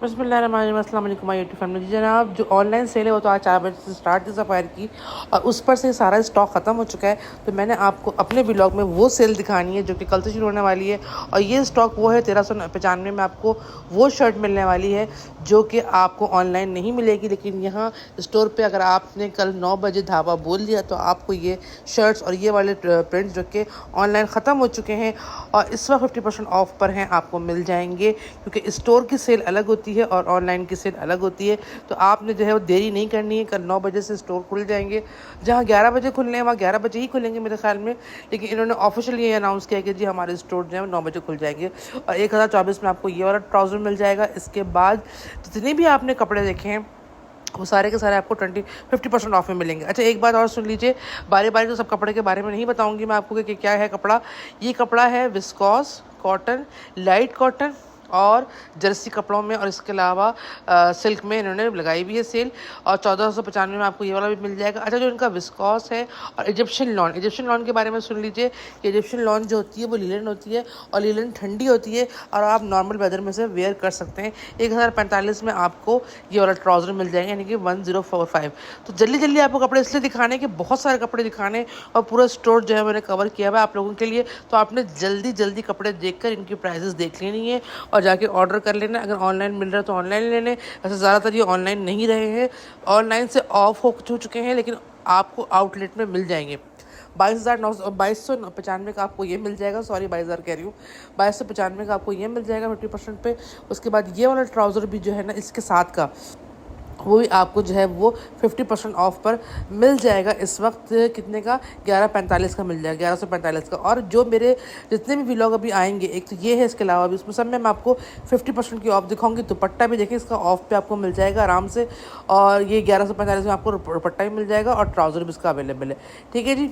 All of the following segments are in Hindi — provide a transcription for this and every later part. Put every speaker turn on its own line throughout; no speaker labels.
बिस्मिल्लाहिर्रहमानिर्रहीम। अस्सलाम वालेकुम माय यूट्यूब फैमिली। जनाब, जो ऑनलाइन सेल है वो तो आज 4 बजे से स्टार्ट थी सफ़ायर की, और उस पर से सारा स्टॉक ख़त्म हो चुका है। तो मैंने आपको अपने ब्लॉग में वो सेल दिखानी है जो कि कल से शुरू होने वाली है। और ये स्टॉक वो है 1395 में आपको वो शर्ट मिलने वाली है जो कि आपको ऑनलाइन नहीं मिलेगी, लेकिन यहाँ स्टोर पर अगर आपने कल 9 बजे धावा बोल दिया तो आपको ये शर्ट्स और ये वाले प्रिंट्स जो कि ऑनलाइन ख़त्म हो चुके हैं और इस वक्त 50% ऑफ पर हैं, आपको मिल जाएंगे। क्योंकि स्टोर की सेल अलग होती है और ऑनलाइन की सेल अलग होती है। तो आपने जो है वो देरी नहीं करनी है। कल 9 बजे से स्टोर खुल जाएंगे। जहाँ 11 बजे खुलने हैं वहाँ 11 बजे ही खुलेंगे मेरे ख्याल में, लेकिन इन्होंने ऑफिशियली ये अनाउंस किया कि जी हमारे स्टोर जो है 9 बजे खुल जाएंगे। और 1024 में आपको ये वाला ट्राउज़र मिल जाएगा। इसके बाद जितने भी आपने कपड़े देखे हैं वो सारे के सारे आपको 50% ऑफ में मिलेंगे। अच्छा, एक बात और सुन लीजिए, बारी बारी तो सब कपड़े के बारे में नहीं बताऊंगी मैं आपको कि क्या है कपड़ा। ये कपड़ा है विस्कॉस कॉटन, लाइट कॉटन और जर्सी कपड़ों में, और इसके अलावा सिल्क में इन्होंने लगाई भी है सेल। और 1495 में आपको ये वाला भी मिल जाएगा। अच्छा, जो इनका विस्कॉस है और इजिप्शियन लॉन के बारे में सुन लीजिए कि इजिप्शियन लॉन जो होती है वो लीलन होती है और लीलन ठंडी होती है और आप नॉर्मल वेदर में से वेयर कर सकते हैं। 1045 में आपको ये वाला ट्राउज़र मिल जाएगा, यानी कि 1045। तो जल्दी जल्दी आपको कपड़े इसलिए दिखाने के, बहुत सारे कपड़े दिखाने और पूरा स्टोर जो है मैंने कवर किया हुआ है आप लोगों के लिए। तो आपने जल्दी जल्दी कपड़े देखकर इनकी प्राइसेस देख लेनी है और जाके ऑर्डर कर लेना। अगर ऑनलाइन मिल रहा है तो ऑनलाइन लेने। वैसे ज़्यादातर ये ऑनलाइन नहीं रहे हैं, ऑनलाइन से ऑफ हो चुके हैं, लेकिन आपको आउटलेट में मिल जाएंगे। 2295 का आपको ये मिल जाएगा। सॉरी, 22,000 कह रही हूँ, 2295 का आपको ये मिल जाएगा 50% पे। उसके बाद ये वाला ट्राउज़र भी जो है ना इसके साथ का, वो भी आपको जो है वो 50% ऑफ पर मिल जाएगा। इस वक्त कितने का, 1145 का मिल जाएगा, 1145 का। और जो मेरे जितने भी व्लॉग अभी आएंगे, एक तो ये है, इसके अलावा भी उसमें सब में मैं आपको 50% की ऑफ दिखाऊंगी। दुपट्टा भी देखिए इसका ऑफ पे आपको मिल जाएगा आराम से। और ये 1145 में आपको दुपट्टा भी मिल जाएगा और ट्राउज़र भी इसका अवेलेबल है। ठीक है जी।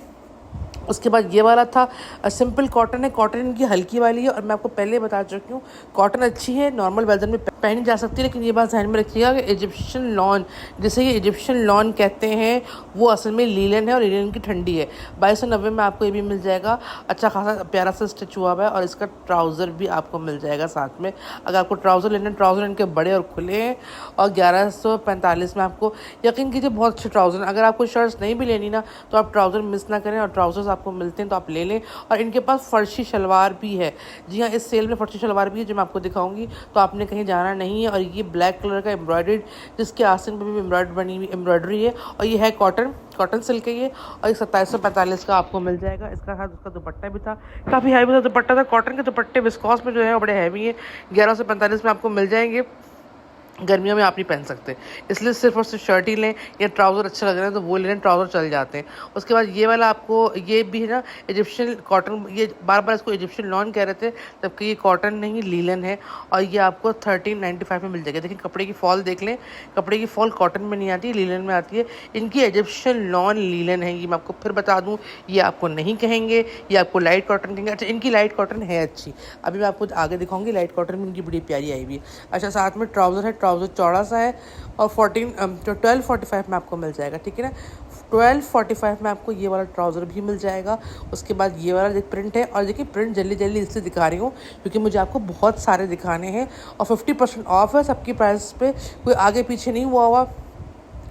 उसके बाद ये वाला था सिंपल कॉटन है। कॉटन इनकी हल्की वाली है और मैं आपको पहले बता चुकी हूँ कॉटन अच्छी है, नॉर्मल वेदर में पहनी जा सकती है। लेकिन ये बात ध्यान में रखिएगा कि इजिप्शियन लॉन, जिसे ये इजिप्शियन लॉन कहते हैं, वो असल में लीलन है और लीलन की ठंडी है। 2290 में आपको ये भी मिल जाएगा। अच्छा खासा प्यारा सा स्टिच हुआ हुआ है और इसका ट्राउज़र भी आपको मिल जाएगा साथ में। अगर आपको ट्राउज़र लेना, ट्राउज़र इनके बड़े और खुले हैं। और 1145 में आपको, यकीन कीजिए बहुत अच्छे ट्राउज़र। अगर आपको शर्ट्स नहीं भी लेनी ना तो आप ट्राउज़र मिस ना करें, और ट्राउज़र्स आपको मिलते हैं तो आप ले लें। और इनके पास फर्शी शलवार भी है। जी हाँ, इस सेल में फर्शी शलवार भी है जो मैं आपको दिखाऊंगी, तो आपने कहीं जाना नहीं है। और ये ब्लैक कलर का एम्ब्रॉयडर्ड, जिसके आसन पर भी एम्ब्रॉयडरी है। और ये है कॉटन सिल्क है ये। और ये 2745 का आपको मिल जाएगा। इसका साथ उसका दुपट्टा भी था, काफ़ी हैवी सा दुपट्टा था। कॉटन के दुपट्टे विस्कॉस में जो है वो बड़े हैवी है। 1145 में आपको मिल जाएंगे। गर्मियों में आप नहीं पहन सकते, इसलिए सिर्फ और सिर्फ शर्ट ही लें, या ट्राउज़र अच्छा लग रहा है तो वो लें, ट्राउज़र चल जाते हैं। उसके बाद ये वाला आपको, ये भी है ना इजिप्शियन कॉटन, ये बार बार इसको इजिप्शियन लॉन कह रहे थे, जबकि ये कॉटन नहीं लीलन है। और ये आपको 1395 में मिल जाएगा। लेकिन कपड़े की फॉल देख लें, कपड़े की फॉल कॉटन में नहीं आती है, लीलन में आती है। इनकी इजिप्शियन लॉन लीलन है, ये मैं आपको फिर बता दूँ। ये आपको नहीं कहेंगे, ये आपको लाइट कॉटन कहेंगे। अच्छा, इनकी लाइट कॉटन है अच्छी, अभी मैं आपको आगे दिखाऊंगी। लाइट कॉटन में इनकी बड़ी प्यारी आई हुई है। अच्छा, साथ में ट्राउज़र है, ट्राउज़र चौड़ा सा है और 1245 में आपको मिल जाएगा। ठीक है ना, 1245 में आपको ये वाला ट्राउज़र भी मिल जाएगा। उसके बाद ये वाला एक प्रिंट है, और देखिए प्रिंट जल्दी जल्दी इसलिए दिखा रही हूँ क्योंकि मुझे आपको बहुत सारे दिखाने हैं और 50% ऑफ है सबकी प्राइस पे, कोई आगे पीछे नहीं हुआ।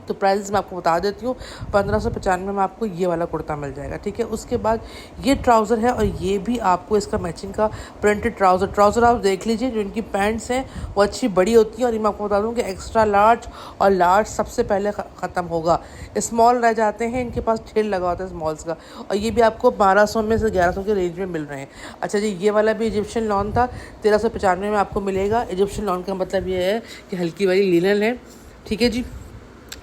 तो प्राइस मैं आपको बता देती हूँ। 1595 में आपको ये वाला कुर्ता मिल जाएगा। ठीक है, उसके बाद ये ट्राउज़र है और ये भी आपको इसका मैचिंग का प्रिंटेड ट्राउज़र आप देख लीजिए। जो इनकी पैंट्स हैं वो अच्छी बड़ी होती है, और ये मैं आपको बता दूँ कि एक्स्ट्रा लार्ज और लार्ज सबसे पहले ख़त्म होगा, स्मॉल रह जाते हैं। इनके पास ठेल लगा होता है स्मॉल्स का, और ये भी आपको 1200 में से 1100 के रेंज में मिल रहे हैं। अच्छा जी, ये वाला भी इजिप्शियन लॉन था, 1395 में आपको मिलेगा। इजिप्शियन लॉन का मतलब ये है कि हल्की वाली लीलन है। ठीक है जी,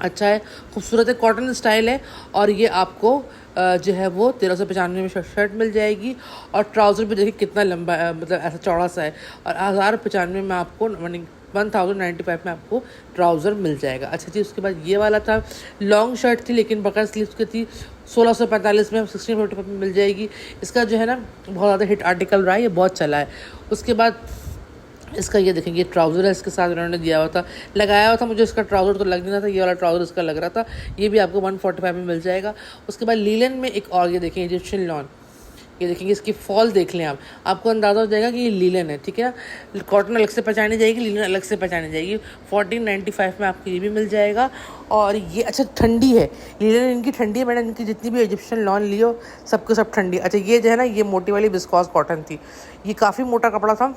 अच्छा है, खूबसूरत है, कॉटन स्टाइल है। और ये आपको जो है वो 1395 में शर्ट मिल जाएगी। और ट्राउज़र भी देखिए कितना लंबा मतलब ऐसा चौड़ा सा है। और 1095 में आपको 1095 में आपको ट्राउज़र मिल जाएगा। अच्छा जी, उसके बाद ये वाला था, लॉन्ग शर्ट थी लेकिन बगैर स्लीव्स की थी, 1645 में 1645 में मिल जाएगी। इसका जो है ना बहुत ज़्यादा हिट आर्टिकल रहा है, ये बहुत चला है। उसके बाद इसका ये देखेंगे, ट्राउज़र है, इसके साथ उन्होंने दिया हुआ था, लगाया हुआ था। मुझे इसका ट्राउज़र तो लग नहीं रहा था, ये वाला ट्राउज़र इसका लग रहा था। ये भी आपको 145 में मिल जाएगा। उसके बाद लीलन में एक और ये देखें इजिप्शियन लॉन, ये देखेंगे, इसकी फॉल देख लें आप, आपको अंदाज़ा हो जाएगा कि ये लीलन है, ठीक है ना। कॉटन अलग से पहचानी जाएगी, लीलन अलग से पहचानी जाएगी। 1495 में आपको ये भी मिल जाएगा। और ये अच्छा ठंडी है, लीलन इनकी ठंडी है। मैंने इनकी जितनी भी इजिप्शियन लॉन ली हो सबके सब ठंडी। अच्छा ये जो है ना, ये मोटी वाली विस्कॉस कॉटन थी, ये काफ़ी मोटा कपड़ा था,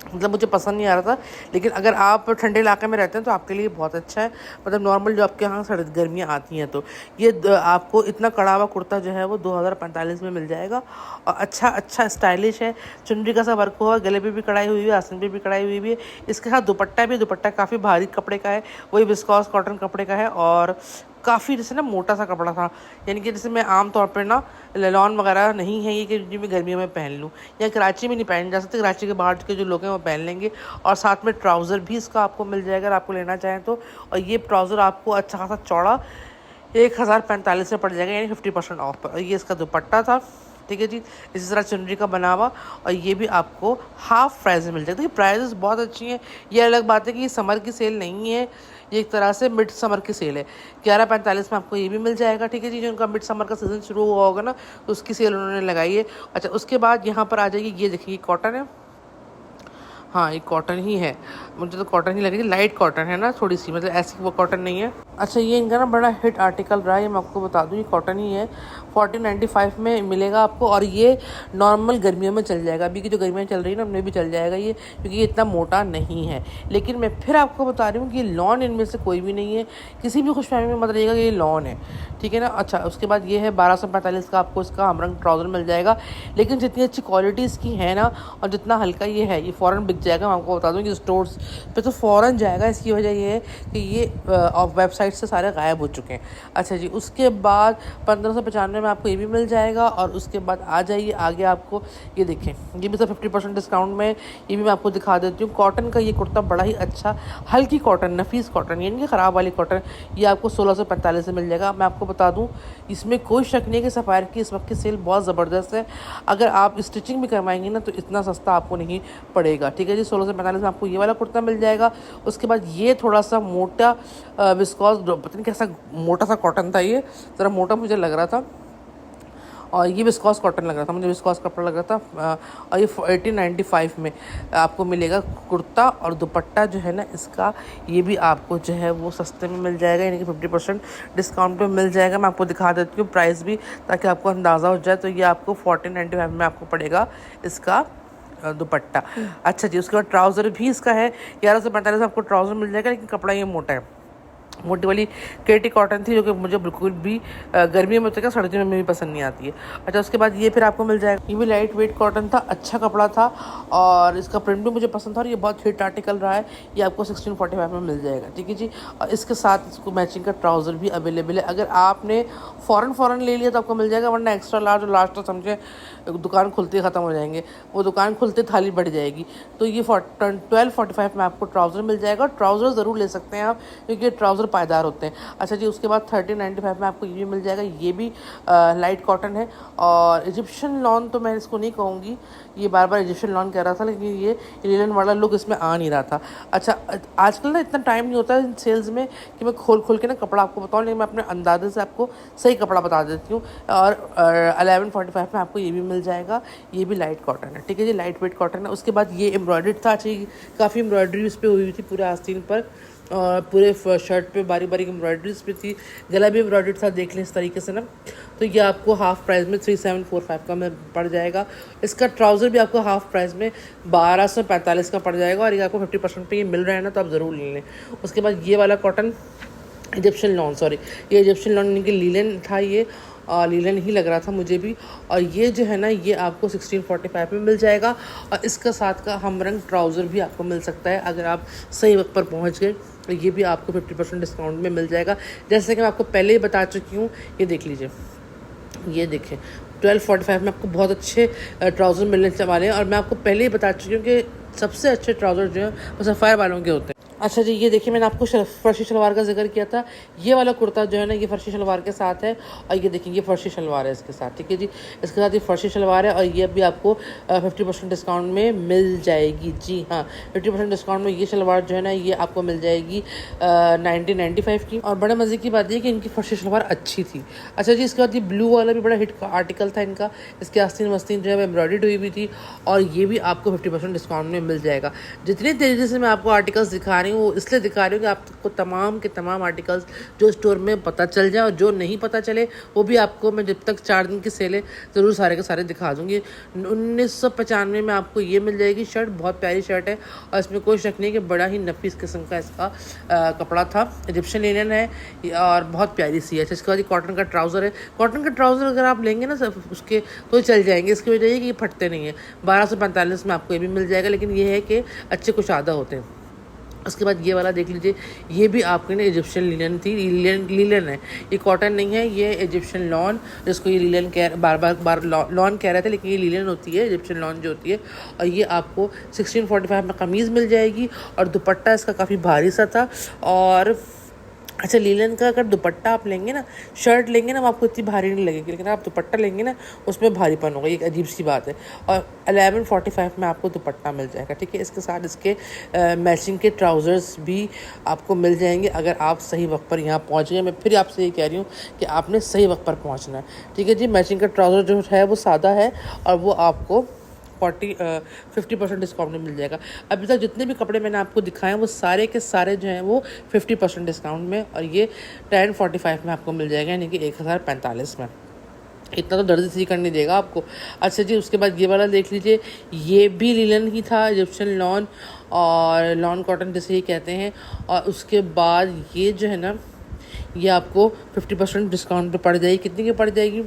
मतलब मुझे पसंद नहीं आ रहा था। लेकिन अगर आप ठंडे इलाके में रहते हैं तो आपके लिए बहुत अच्छा है। मतलब नॉर्मल जो आपके यहाँ सर्द गर्मियाँ आती हैं तो ये आपको इतना कड़ा हुआ कुर्ता जो है वो 2045 में मिल जाएगा। और अच्छा स्टाइलिश है, चुनरी का सा वर्क हुआ, गले पे भी कढ़ाई हुई है, आसन पे भी कढ़ाई हुई है। इसके साथ दुपट्टा भी, दुपट्टा काफ़ी भारी कपड़े का है, वही विस्कॉस कॉटन कपड़े का है। और काफ़ी जैसे ना मोटा सा कपड़ा था, यानी कि जैसे मैं आम तौर पर ना लेलॉन वगैरह नहीं है ये कि जो मैं गर्मियों में पहन लूँ, या कराची में नहीं पहन जा सकते, कराची के बाहर के जो लोग हैं वो पहन लेंगे। और साथ में ट्राउज़र भी इसका आपको मिल जाएगा अगर आपको लेना चाहें तो। और ये ट्राउज़र आपको अच्छा खासा चौड़ा 1045 में पड़ जाएगा, यानी 50% ऑफ पर। और ये इसका दुपट्टा था, ठीक है जी, इसी तरह चुनरी का बना हुआ। और ये भी आपको हाफ प्राइस में मिल जाएगा। देखिए प्राइसेस बहुत अच्छी हैं। ये अलग बात है कि ये समर की सेल नहीं है, ये एक तरह से मिड समर की सेल है। 1145 में आपको ये भी मिल जाएगा, ठीक है जी। जो उनका मिड समर का सीज़न शुरू हुआ होगा ना, तो उसकी सेल उन्होंने लगाई है। अच्छा उसके बाद यहाँ पर आ जाएगी, ये देखिए कॉटन है, हाँ ये कॉटन ही है, मुझे तो कॉटन ही लगेगी, लाइट कॉटन है ना थोड़ी सी, मतलब ऐसी वो कॉटन नहीं है। अच्छा ये इनका ना बड़ा हिट आर्टिकल रहा है, मैं आपको बता दूँ, ये कॉटन ही है, 1495 में मिलेगा आपको। और ये नॉर्मल गर्मियों में चल जाएगा, अभी की जो गर्मियाँ चल रही है ना उनमें भी चल जाएगा ये, क्योंकि ये इतना मोटा नहीं है। लेकिन मैं फिर आपको बता रही हूँ कि लॉन इनमें से कोई भी नहीं है, किसी भी खुशफहमी में मत रहिएगा कि ये लॉन है, ठीक है ना। अच्छा उसके बाद ये है 1245 का आपको इसका हमरंग ट्राउज़र मिल जाएगा। लेकिन जितनी अच्छी क्वालिटी इसकी है ना, और जितना हल्का ये है, ये फ़ौरन बिक जाएगा। मैं आपको बता दूँ कि स्टोर्स पे तो फ़ौरन जाएगा। इसकी वजह ये है कि ये वेबसाइट से सारे गायब हो चुके हैं। अच्छा जी, उसके बाद 1595 में आपको ये भी मिल जाएगा। और उसके बाद आ जाइए आगे, आपको ये देखें, ये भी सब 50% डिस्काउंट में, ये भी मैं आपको दिखा देती हूँ। कॉटन का ये कुर्ता बड़ा ही अच्छा, हल्की कॉटन, नफीस कॉटन, यानी कि ख़राब वाली कॉटन, ये आपको 1645 से मिल जाएगा। मैं आपको बता दूँ, इसमें कोई शक नहीं है कि सफ़ायर की इस वक्त की सेल बहुत ज़बरदस्त है। अगर आप स्टिचिंग भी करवाएंगे ना तो इतना सस्ता आपको नहीं पड़ेगा, ठीक है जी। 1645 में आपको ये वाला कुर्ता मिल जाएगा। उसके बाद ये थोड़ा सा मोटा विस्कॉस, पता नहीं कैसा मोटा सा कॉटन था, ये ज़रा मोटा मुझे लग रहा था। और ये विस्कॉस कॉटन लग रहा था मुझे, विस्कॉस कपड़ा लग रहा था। और ये 1895 में आपको मिलेगा कुर्ता। और दुपट्टा जो है ना इसका, ये भी आपको जो है वो सस्ते में मिल जाएगा, यानी कि 50% डिस्काउंट पे मिल जाएगा। मैं आपको दिखा देती हूँ प्राइस भी, ताकि आपको अंदाज़ा हो जाए। तो ये आपको 1495 में आपको पड़ेगा इसका दुपट्टा। अच्छा जी, उसके बाद ट्राउज़र भी इसका है 1145 में आपको ट्राउज़र मिल जाएगा, लेकिन कपड़ा ये मोटा है, मोटी वाली केटी कॉटन थी, जो कि मुझे बिल्कुल भी गर्मियों में तो सर्दियों में भी पसंद नहीं आती है। अच्छा उसके बाद ये फिर आपको मिल जाएगा, ये भी लाइट वेट कॉटन था, अच्छा कपड़ा था, और इसका प्रिंट भी मुझे पसंद था, और ये बहुत हिट आर्टिकल रहा है। ये आपको 1645 में मिल जाएगा, ठीक है जी। और इसके साथ इसको मैचिंग का ट्राउज़र भी अवेलेबल है। अगर आपने फ़ौरन ले लिया तो आपको मिल जाएगा, वरना एक्स्ट्रा लार्ज और लार्ज तो समझे दुकान खुलते ख़त्म हो जाएंगे, वो दुकान खुलते थाली बढ़ जाएगी। तो ये 1245 में आपको ट्राउज़र मिल जाएगा। ट्राउज़र ज़रूर ले सकते हैं आप, क्योंकि ट्राउज़र पायदार होते हैं। अच्छा जी, उसके बाद 1395 में आपको ये भी मिल जाएगा। ये भी लाइट कॉटन है, और इजिप्शियन लॉन तो मैं इसको नहीं कहूँगी, ये बार बार इजिप्शियन लॉन कह रहा था, लेकिन ये लिनन वाला लुक इसमें आ नहीं रहा था। अच्छा आजकल ना इतना टाइम नहीं होता है इन सेल्स में कि मैं खोल के ना कपड़ा आपको बताऊँ, लेकिन मैं अपने अंदाजे से आपको सही कपड़ा बता देती हूँ। और 1145 में आपको ये भी मिल जाएगा। ये भी लाइट कॉटन है, ठीक है जी, लाइट वेट कॉटन है। उसके बाद ये एम्ब्रॉयडर्ड था, अच्छी काफ़ी एम्ब्रॉयडरी इस पर हुई थी पूरे आस्तीन पर, और पूरे शर्ट पे बारीक बारीक एम्ब्रॉयडरीज पे थी, गला भी एम्ब्रॉयडर्ड था, देख लें इस तरीके से ना। तो ये आपको हाफ़ प्राइस में 3745 का में पड़ जाएगा। इसका ट्राउज़र भी आपको हाफ़ प्राइस में 1245 का पड़ जाएगा, और ये आपको 50% पे ये मिल रहा है ना, तो आप ज़रूर ले लें। उसके बाद ये वाला कॉटन इजिप्शियन लॉन, ये इजिप्शियन लॉन यानी कि लीलन था, ये लीलन ही लग रहा था मुझे भी। और ये जो है ना, ये आपको 1645 में मिल जाएगा। और इसका साथ का हमरंग ट्राउज़र भी आपको मिल सकता है, अगर आप सही वक्त पर पहुंच गए तो ये भी आपको 50% डिस्काउंट में मिल जाएगा। जैसे कि मैं आपको पहले ही बता चुकी हूँ, ये देख लीजिए, ये देखें 1245 में आपको बहुत अच्छे ट्राउज़र मिलने वाले हैं। और मैं आपको पहले ही बता चुकी हूँ कि सबसे अच्छे ट्राउज़र जो हैं वो सफ़ायर वालों के होते हैं। अच्छा जी, ये देखिए मैंने आपको फर्शी शलवार का जिक्र किया था। ये वाला कुर्ता जो है ना, ये फर्शी शलवार के साथ है, और ये देखिए ये फर्शी शलवार है इसके साथ, ठीक है जी। इसके साथ ये फर्शी शलवार है, और ये भी आपको 50% डिस्काउंट में मिल जाएगी। जी हाँ, 50% डिस्काउंट में ये शलवार जो है ना, ये आपको मिल जाएगी 1995 की। और बड़े मज़े की बात ये कि इनकी फर्शी शलवार अच्छी थी। अच्छा जी, इसके बाद ये ब्लू वाला भी बड़ा हिट आर्टिकल था इनका। इसके आस्तीन वस्तीन जो है एम्ब्रॉयडर्ड हुई भी थी, और ये भी आपको 50% डिस्काउंट में मिल जाएगा। जितनी तेज़ी से मैं आपको आर्टिकल्स दिखा रही हूँ, वो इसलिए दिखा रही हूँ कि आपको तमाम के तमाम आर्टिकल्स जो स्टोर में पता चल जाए, और जो नहीं पता चले वो भी आपको मैं जब तक 4 दिन की सेल है ज़रूर सारे के सारे दिखा दूँगी। 1995 में आपको ये मिल जाएगी शर्ट। बहुत प्यारी शर्ट है, और इसमें कोई शक नहीं कि बड़ा ही नफीस किस्म का इसका कपड़ा था। इजिप्शियन लिनन है, और बहुत प्यारी सी है। अच्छा, इसके बाद ये कॉटन का ट्राउज़र है। कॉटन का ट्राउज़र अगर आप लेंगे ना सब उसके तो चल जाएंगे। इसकी वजह ये कि ये फटते नहीं है। 1245 में आपको ये भी मिल जाएगा, लेकिन ये है कि अच्छे कुशादा होते हैं। उसके बाद ये वाला देख लीजिए, ये भी आपके ना इजिप्शियन लिनन थी। लीलन है, ये कॉटन नहीं है, ये इजिप्शियन लॉन, जिसको ये लीलन कह बार लॉन कह रहे थे, लेकिन ये लीलन होती है, इजिप्शियन लॉन जो होती है। और ये आपको 1645 में कमीज़ मिल जाएगी, और दुपट्टा इसका काफ़ी भारी सा था। और अच्छा, लीलन का अगर दुपट्टा आप लेंगे ना, शर्ट लेंगे ना, वो आपको इतनी भारी नहीं लगेगी, लेकिन आप दुपट्टा लेंगे ना उसमें भारीपन होगा। ये एक अजीब सी बात है। और 1145 में आपको दुपट्टा मिल जाएगा, ठीक है। इसके साथ इसके मैचिंग के ट्राउज़र्स भी आपको मिल जाएंगे, अगर आप सही वक्त पर यहाँ पहुँच गए। मैं फिर आपसे ये कह रही हूँ कि आपने सही वक्त पर पहुँचना है, ठीक है जी। मैचिंग का ट्राउज़र जो है वो सादा है, और वो आपको 50% डिस्काउंट में मिल जाएगा। अभी तक जितने भी कपड़े मैंने आपको दिखाए हैं वो सारे के सारे जो हैं वो 50% डिस्काउंट में, और ये 1045 में आपको मिल जाएगा, यानी कि 1045 में। इतना तो दर्द सी करने देगा आपको। अच्छा जी, उसके बाद ये वाला देख लीजिए, ये भी लीलन ही था, इजिप्शियन लॉन, और लॉन कॉटन जिसे ही कहते हैं। और उसके बाद ये जो है ना, ये आपको 50% डिस्काउंट पे पड़ जाएगी। कितनी की पड़ जाएगी?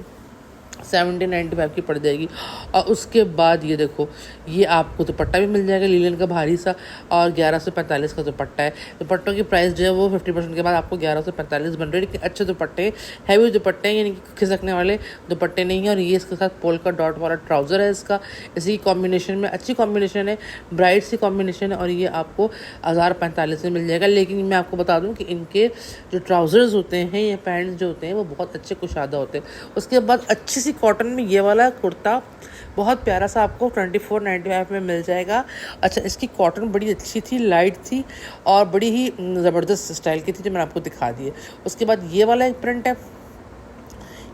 1795 की पड़ जाएगी। और उसके बाद ये देखो, ये आपको दुपट्टा भी मिल जाएगा लीलन का भारी सा, और 1145 का दुपट्टा है। दुपट्टों की प्राइस जो है वो 50% के बाद आपको 1145 बन रही है, लेकिन अच्छे दुपट्टे, हैवी दुपट्टे हैं, यानी कि खिसकने वाले दुपट्टे नहीं हैं। और ये इसके साथ पोल का डॉट वाला ट्राउज़र है इसका, इसी कॉम्बिनेशन में, अच्छी कॉम्बिनेशन है, ब्राइट सी कॉम्बिनेशन है, और ये आपको 1045 में मिल जाएगा। लेकिन मैं आपको बता दूँ कि इनके जो ट्राउज़र्स होते हैं या पैंट्स जो होते हैं वो बहुत अच्छे कुशादा होते हैं। उसके बाद अच्छी सी कॉटन में ये वाला कुर्ता बहुत प्यारा सा आपको 2495 में मिल जाएगा। अच्छा, इसकी कॉटन बड़ी अच्छी थी, लाइट थी, और बड़ी ही ज़बरदस्त स्टाइल की थी, जो मैंने आपको दिखा दी है। उसके बाद ये वाला एक प्रिंट है,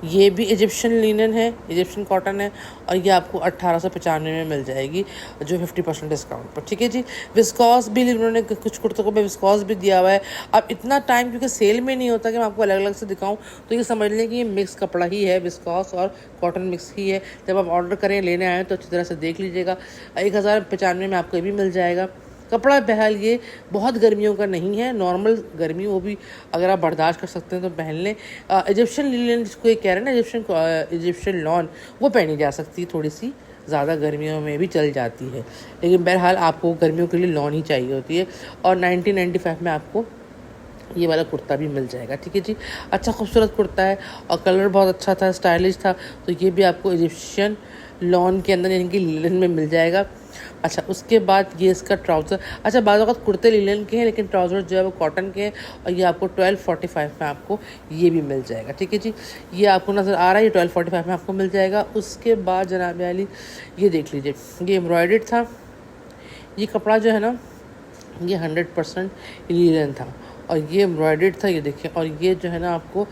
ये भी इजिप्शियन लिनन है, इजिप्शियन कॉटन है, और ये आपको 1895 में मिल जाएगी, जो 50% डिस्काउंट पर, ठीक है जी। विस्कॉस भी उन्होंने कुछ कुर्तों को विस्कॉस भी दिया हुआ है। अब इतना टाइम क्योंकि सेल में नहीं होता कि मैं आपको अलग अलग से दिखाऊं, तो ये समझ लें कि ये मिक्स कपड़ा ही है, विस्कॉस और कॉटन मिक्स ही है। जब आप ऑर्डर करें, लेने आएँ तो अच्छी तरह से देख लीजिएगा। 1095 में आपको ये भी मिल जाएगा। कपड़ा बहरहाल ये बहुत गर्मियों का नहीं है, नॉर्मल गर्मी, वो भी अगर आप बर्दाश्त कर सकते हैं तो पहन लें। इजिप्शियन लिनन जिसको ये कह रहे हैं ना, इजिप्शियन लॉन, वो पहनी जा सकती है, थोड़ी सी ज़्यादा गर्मियों में भी चल जाती है, लेकिन बहरहाल आपको गर्मियों के लिए लॉन ही चाहिए होती है। और 1995 में आपको ये वाला कुर्ता भी मिल जाएगा, ठीक है जी। अच्छा खूबसूरत कुर्ता है, और कलर बहुत अच्छा था, स्टाइलिश था, तो ये भी आपको इजिप्शियन लॉन के अंदर यानी कि लिनन में मिल जाएगा। अच्छा, उसके बाद ये इसका ट्राउज़र, अच्छा बाद वक्त कुर्ते लिनन के हैं, लेकिन ट्राउज़र जो है वो कॉटन के हैं, और ये आपको 1245 में आपको ये भी मिल जाएगा, ठीक है जी। ये आपको नज़र आ रहा है, ये 1245 में आपको मिल जाएगा। उसके बाद जनाब अली, ये देख लीजिए, ये एम्ब्रॉयडर्ड था, ये कपड़ा जो है ना, ये 100% लिनन था, और ये एम्ब्रॉयडर्ड था, ये देखिए। और ये जो है ना आपको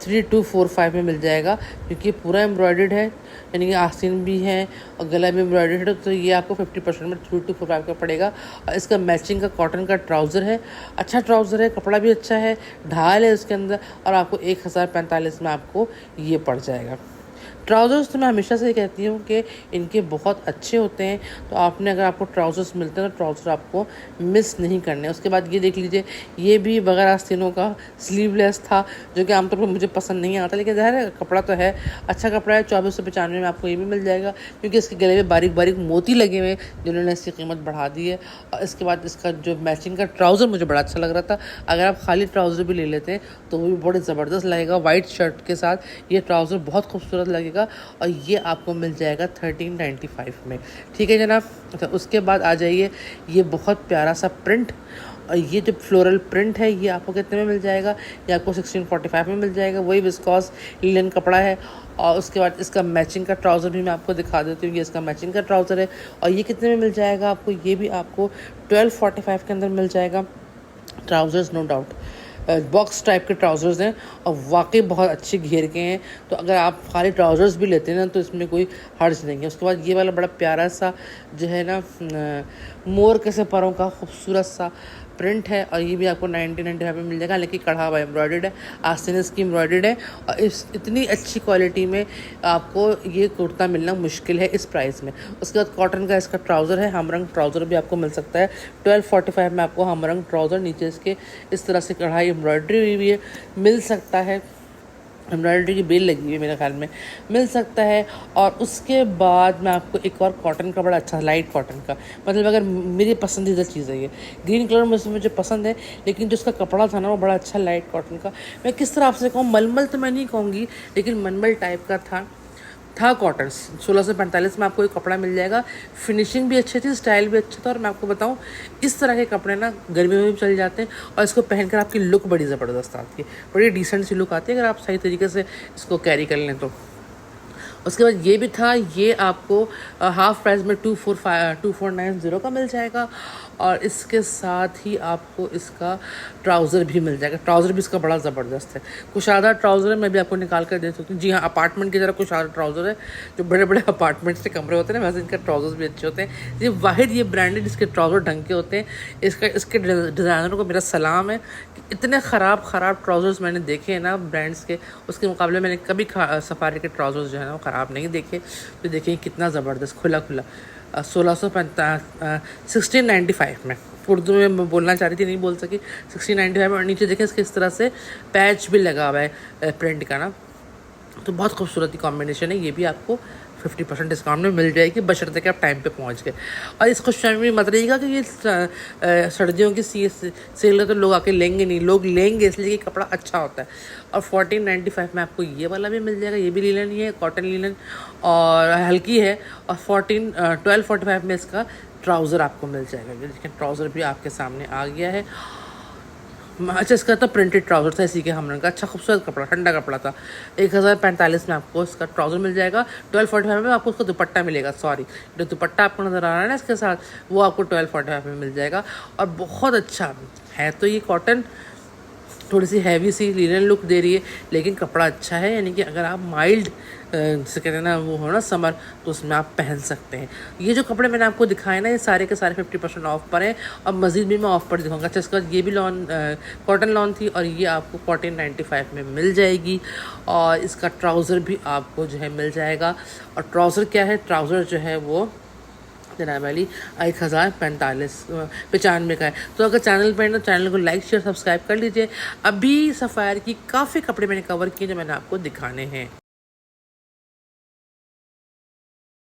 3245 में मिल जाएगा, क्योंकि पूरा एम्ब्रॉयडर्ड है, यानी कि आस्तीन भी है और गला भी एम्ब्रॉयडर्ड है, तो ये आपको 50% में 3245 का पड़ेगा। और इसका मैचिंग का कॉटन का ट्राउज़र है, अच्छा ट्राउज़र है, कपड़ा भी अच्छा है, ढाल है उसके अंदर, और आपको 1045 में आपको ये पड़ जाएगा। ट्राउज़र्स तो मैं हमेशा से कहती हूँ कि इनके बहुत अच्छे होते हैं, तो आपने अगर आपको ट्राउज़र्स मिलते हैं तो ट्राउज़र आपको मिस नहीं करने। उसके बाद ये देख लीजिए, ये भी बगैर आस्तीनों का स्लीवलेस था, जो कि आमतौर पर मुझे पसंद नहीं आता, लेकिन ज़ाहिर है कपड़ा तो है, अच्छा कपड़ा है। 2495 में आपको ये भी मिल जाएगा, क्योंकि इसके गले में बारीक बारीक मोती लगे हुए हैं, जिन्होंने इसकी कीमत बढ़ा दी है। और इसके बाद इसका जो मैचिंग का ट्राउज़र मुझे बड़ा अच्छा लग रहा था, अगर आप खाली ट्राउज़र भी ले लेते हैं तो वो भी बड़े ज़बरदस्त लगेगा, वाइट शर्ट के साथ ये ट्राउज़र बहुत खूबसूरत लगेगा, और ये आपको मिल जाएगा 1395 में, ठीक है जनाब। तो उसके बाद आ जाइए, ये बहुत प्यारा सा प्रिंट, और ये जो फ्लोरल प्रिंट है ये आपको कितने में मिल जाएगा, ये आपको 1645 में मिल जाएगा। वही विस्कॉस लिनन कपड़ा है। और उसके बाद इसका मैचिंग का ट्राउज़र भी मैं आपको दिखा देती हूँ। ये इसका मैचिंग का ट्राउज़र है और ये कितने में मिल जाएगा आपको, ये भी आपको 1245 के अंदर मिल जाएगा। Trousers no doubt box type के ट्राउज़र्स हैं और वाकई बहुत अच्छे घेर के हैं। तो अगर आप खाली ट्राउज़र्स भी लेते हैं ना तो इसमें कोई हर्ज नहीं है। उसके बाद ये वाला बड़ा प्यारा सा जो है ना मोर के से परों का खूबसूरत सा प्रिंट है और ये भी आपको 1995 में मिल जाएगा। लेकिन कढ़ा हुआ एम्ब्रॉयडर्ड है, आस्तीन इसकी एम्ब्रॉयडर्ड है और इस इतनी अच्छी क्वालिटी में आपको ये कुर्ता मिलना मुश्किल है इस प्राइस में। उसके बाद कॉटन का इसका ट्राउज़र है, हमरंग ट्राउज़र भी आपको मिल सकता है। 1245 में आपको हमरंग ट्राउज़र, नीचे इसके इस तरह से कढ़ाई एम्ब्रॉयडरी हुई हुई है, मिल सकता है। एम्ब्रॉयडरी की बेल लगी हुई है मेरे ख्याल में, मिल सकता है। और उसके बाद मैं आपको एक और कॉटन का बड़ा अच्छा, लाइट कॉटन का, मतलब अगर मेरी पसंदीदा चीज़ है ये ग्रीन कलर मुझे पसंद है, लेकिन जो उसका कपड़ा था ना वो बड़ा अच्छा लाइट कॉटन का। मैं किस तरह आपसे कहूँ, मलमल तो मैं नहीं कहूँगी लेकिन मलमल टाइप का था कॉटन। 1645 में आपको ये कपड़ा मिल जाएगा। फिनिशिंग भी अच्छी थी, स्टाइल भी अच्छा था। और मैं आपको बताऊं इस तरह के कपड़े ना गर्मियों में भी चल जाते हैं और इसको पहनकर आपकी लुक बड़ी ज़बरदस्त आती है, बड़ी डिसेंट सी लुक आती है अगर आप सही तरीके से इसको कैरी कर लें तो। उसके बाद ये भी था, ये आपको हाफ प्राइस में 2490 का मिल जाएगा। और इसके साथ ही आपको इसका ट्राउज़र भी मिल जाएगा। ट्राउज़र भी इसका बड़ा ज़बरदस्त है, कुशादा ट्राउज़र है, मैं भी आपको निकाल कर दे सकती हूँ। जी हाँ, अपार्टमेंट की तरह कुशादा ट्राउज़र है, जो बड़े बड़े अपार्टमेंट्स के कमरे होते हैं ना वैसे इनके ट्राउज़र्स भी अच्छे होते हैं। ये वाहिद ये ब्रांडेड इसके ट्राउज़र ढंग के होते हैं। इसके डिज़ाइनरों को मेरा सलाम है कि इतने ख़राब ट्राउज़र्स मैंने देखे हैं ना ब्रांड्स के, उसके मुकाबले मैंने कभी सफारी के ट्राउज़र्स जो है ना वो ख़राब नहीं देखे। तो देखिए कितना ज़बरदस्त खुला 1695 में, उर्दू में मैं बोलना चाह रही थी नहीं बोल सकी, 1695 में। और नीचे देखें इसके इस तरह से पैच भी लगा हुआ है प्रिंट का ना, तो बहुत खूबसूरत कॉम्बिनेशन है। ये भी आपको 50% डिस्काउंट में मिल जाएगी बशर्ते कि आप टाइम पे पहुंच गए। और इस खुशफहमी में मत रहिएगा कि ये सर्दियों की सेल है तो लोग आके लेंगे नहीं, लोग लेंगे इसलिए कि कपड़ा अच्छा होता है। और 1495 में आपको ये वाला भी मिल जाएगा, ये भी लीलन ही है, कॉटन लीलन और हल्की है। और 1245 में इसका ट्राउज़र आपको मिल जाएगा। ये देखिए ट्राउज़र भी आपके सामने आ गया है। अच्छा, इसका तो प्रिंटेड ट्राउज़र था इसी के हमरंग का, अच्छा खूबसूरत कपड़ा, ठंडा कपड़ा था। 1045 में आपको इसका ट्राउज़र मिल जाएगा। 1245 में आपको उसका दुपट्टा मिलेगा, सॉरी जो दुपट्टा आपको नज़र आ रहा है ना इसके साथ, वो आपको 1245 में मिल जाएगा। और बहुत अच्छा है, तो ये कॉटन थोड़ी सी हैवी सी लिनन लुक दे रही है लेकिन कपड़ा अच्छा है। यानी कि अगर आप माइल्ड से कहते हैं ना वो हो ना समर, तो उसमें आप पहन सकते हैं। ये जो कपड़े मैंने आपको दिखाए ना ये सारे के सारे 50% ऑफ पर हैं और मज़ीद भी मैं ऑफ पर दिखाऊंगा। अच्छा, इसका ये भी कॉटन लॉन थी और ये आपको 1495 में मिल जाएगी। और इसका ट्राउज़र भी आपको जो है मिल जाएगा। और ट्राउज़र क्या है, ट्राउज़र जो है वो जनाब वाली 1045 का है। तो अगर चैनल पर है ना, चैनल को लाइक शेयर सब्सक्राइब कर लीजिए। अभी सफ़ायर की काफ़ी कपड़े मैंने कवर किए जो मैंने आपको दिखाने हैं।